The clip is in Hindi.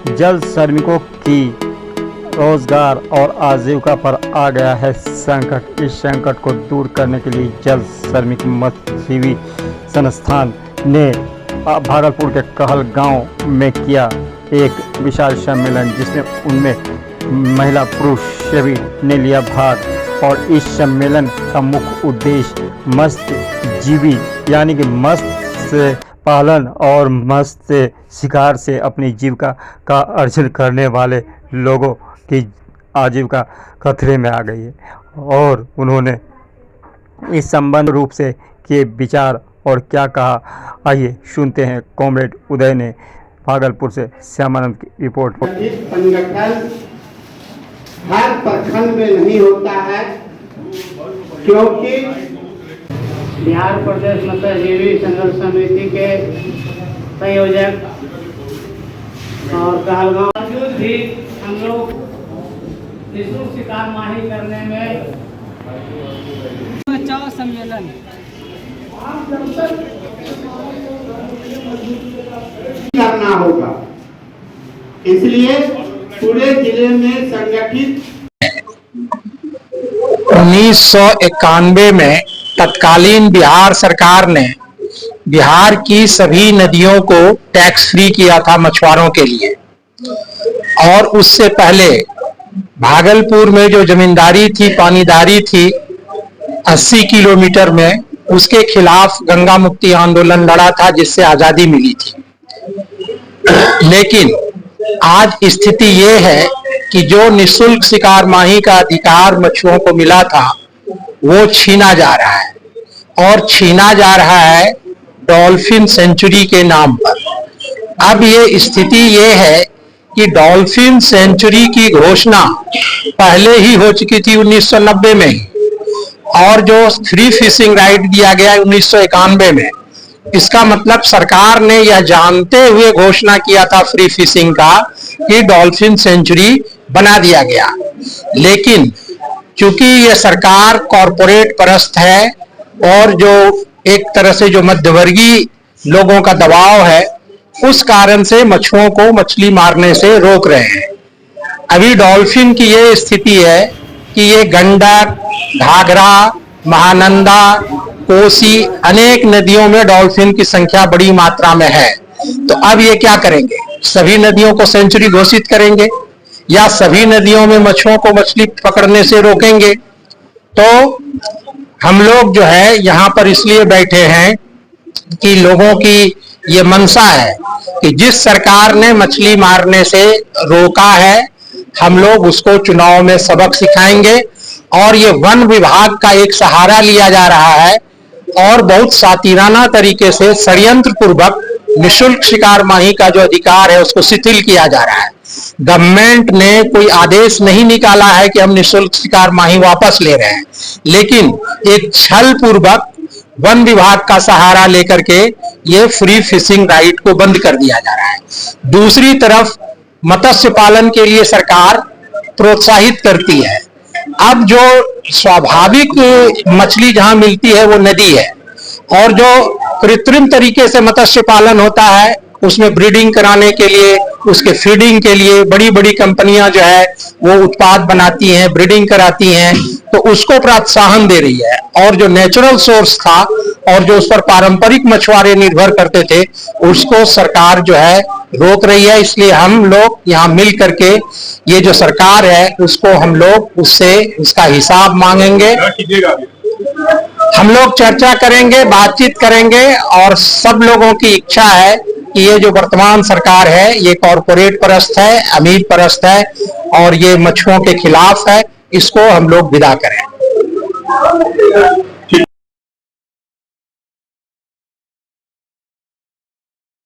जल श्रमिकों की रोजगार और आजीविका पर आ गया है संकट। इस संकट को दूर करने के लिए जल श्रमिक मत्स्यजीवी संस्थान ने भागलपुर के कहल गांव में किया एक विशाल सम्मेलन, जिसमें उनमें महिला पुरुष सभी ने लिया भाग। और इस सम्मेलन का मुख्य उद्देश्य मत्स्यजीवी यानी कि मत्स्य पालन और मत्स्य शिकार से अपनी जीविका का अर्जन करने वाले लोगों की आजीविका खतरे में आ गई है। और उन्होंने इस संबंध रूप से किए विचार और क्या कहा, आइए सुनते हैं कॉमरेड उदय ने भागलपुर से श्यामानंद की रिपोर्ट। संगठन हर प्रखंड में नहीं होता है, क्योंकि बिहार प्रदेश मत्स्यजीवी संघर्ष समिति के संयोजक और कहलगांव भी हम लोग निःशुल्क शिकार माही करने में बचाव सम्मेलन करना होगा। इसलिए पूरे जिले में संगठित 1991 में तत्कालीन बिहार सरकार ने बिहार की सभी नदियों को टैक्स फ्री किया था मछुआरों के लिए। और उससे पहले भागलपुर में जो जमींदारी थी, पानीदारी थी 80 किलोमीटर में, उसके खिलाफ गंगा मुक्ति आंदोलन लड़ा था, जिससे आजादी मिली थी। लेकिन आज स्थिति ये है कि जो निःशुल्क शिकार माही का अधिकार मछुओं को मिला था वो छीना जा रहा है, और छीना जा रहा है डॉल्फिन सेंचुरी के नाम पर। अब ये स्थिति ये है कि डॉल्फिन सेंचुरी की घोषणा पहले ही हो चुकी थी 1990 में ही, और जो फ्री फिशिंग राइट दिया गया 1991 में। इसका मतलब सरकार ने यह जानते हुए घोषणा किया था फ्री फिशिंग का कि डॉल्फिन सेंचुरी बना दिया गया। लेकिन चूंकि यह सरकार कॉरपोरेट परस्त है और जो एक तरह से जो मध्यवर्गीय लोगों का दबाव है, उस कारण से मछुओं को मछली मारने से रोक रहे हैं। अभी डॉल्फिन की ये स्थिति है कि ये गंडक, घाघरा, महानंदा, कोसी, अनेक नदियों में डॉल्फिन की संख्या बड़ी मात्रा में है। तो अब ये क्या करेंगे? सभी नदियों को सेंचुरी घोषित करेंगे या सभी नदियों में मछुओं को मछली पकड़ने से रोकेंगे? तो हम लोग जो है यहाँ पर इसलिए बैठे हैं कि लोगों की ये मंशा है कि जिस सरकार ने मछली मारने से रोका है, हम लोग उसको चुनाव में सबक सिखाएंगे। और ये वन विभाग का एक सहारा लिया जा रहा है और बहुत सातिराना तरीके से षड्यंत्र पूर्वक निःशुल्क शिकार माही का जो अधिकार है उसको शिथिल किया जा रहा है। गवर्नमेंट ने कोई आदेश नहीं निकाला है कि हम निःशुल्क शिकार माही वापस ले रहे हैं, लेकिन एक छल पूर्वक वन विभाग का सहारा लेकर के ये फ्री फिशिंग राइट को बंद कर दिया जा रहा है। दूसरी तरफ मत्स्य पालन के लिए सरकार प्रोत्साहित करती है। अब जो स्वाभाविक मछली जहां मिलती है वो नदी है, और जो कृत्रिम तरीके से मत्स्य पालन होता है उसमें ब्रीडिंग कराने के लिए, उसके फीडिंग के लिए बड़ी बड़ी कंपनियां जो है वो उत्पाद बनाती हैं, ब्रीडिंग कराती हैं, तो उसको प्रोत्साहन दे रही है। और जो नेचुरल सोर्स था और जो उस पर पारंपरिक मछुआरे निर्भर करते थे, उसको सरकार जो है रोक रही है। इसलिए हम लोग यहाँ मिल करके ये जो सरकार है उसको हम लोग उससे उसका हिसाब मांगेंगे। हम लोग चर्चा करेंगे, बातचीत करेंगे, और सब लोगों की इच्छा है कि ये जो वर्तमान सरकार है ये कॉरपोरेट परस्त है, अमीर परस्त है, और ये मछुओं के खिलाफ है। इसको हम लोग विदा करें।